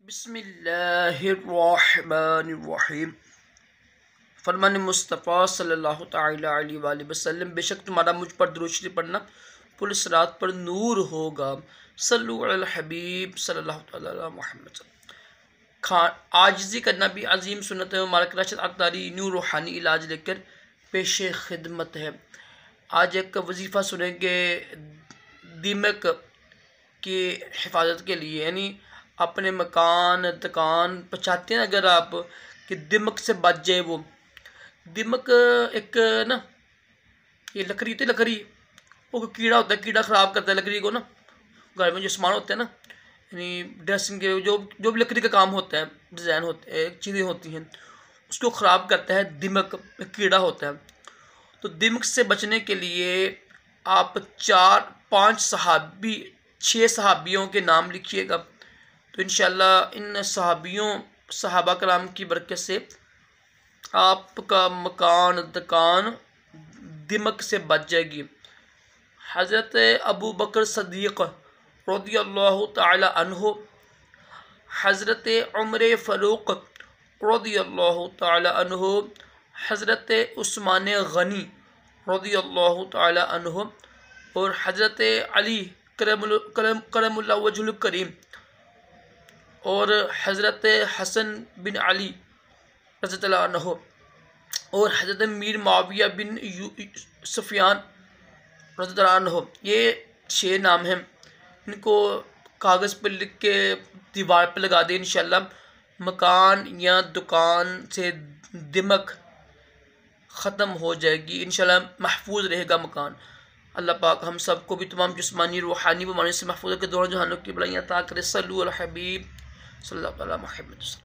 بسم اللہ الرحمن الرحیم۔ فرمان مصطفیٰ صلی اللہ تعالی علیہ وآلہ وسلم، بے شک تمہارا مجھ پر درود شریف پڑھنا پورے صراط پر نور ہوگا۔ صلو علی الحبیب صلی اللہ تعالی علی محمد۔ عاجزی کرنا بھی عظیم سنت ہے۔ مبارک راشد عطاری نیو روحانی علاج لے کر پیش خدمت ہے۔ آج ایک وظیفہ سنیں گے دماغ کی حفاظت کے لیے، یعنی اپنے مکان دکان پچاتے ہیں اگر آپ کہ دمک سے بچ جائے۔ وہ دمک ایک نا، یہ لکڑی ہوتی ہے، لکڑی وہ کیڑا ہوتا ہے، کیڑا خراب کرتا ہے لکڑی کو نا۔ گھر میں جو سامان ہوتے ہیں نا، یعنی ڈریسنگ کے جو بھی لکڑی کا کام ہوتا ہے، ڈیزائن ہوتے ہیں، چیزیں ہوتی ہیں، اس کو خراب کرتا ہے دمک، کیڑا ہوتا ہے۔ تو دمک سے بچنے کے لیے آپ 4-5 صحابی 6 صحابیوں کے نام لکھیے گا، تو انشاءاللہ ان صحابہ کرام کی برکت سے آپ کا مکان دکان دمک سے بچ جائے گی۔ حضرت ابو بکر صدیق رضی اللہ تعالی عنہ، حضرت عمر فاروق رضی اللہ تعالی عنہ، حضرت عثمان غنی رضی اللہ تعالی عنہ، اور حضرت علی کرم اللہ وجہ الکریم، اور حضرت حسن بن علی رضی اللہ عنہ، اور حضرت میر معاویہ بن سفیان رضی اللہ عنہ۔ یہ 6 نام ہیں، ان کو کاغذ پر لکھ کے دیوار پہ لگا دیں، انشاءاللہ مکان یا دکان سے دمک ختم ہو جائے گی، انشاءاللہ محفوظ رہے گا مکان۔ اللہ پاک ہم سب کو بھی تمام جسمانی روحانی بیماریوں سے محفوظ کر کے دونوں جہانوں کی بلائیاں عطا کرے۔ صلو علی الحبیب صلی اللہ علیہ وسلم۔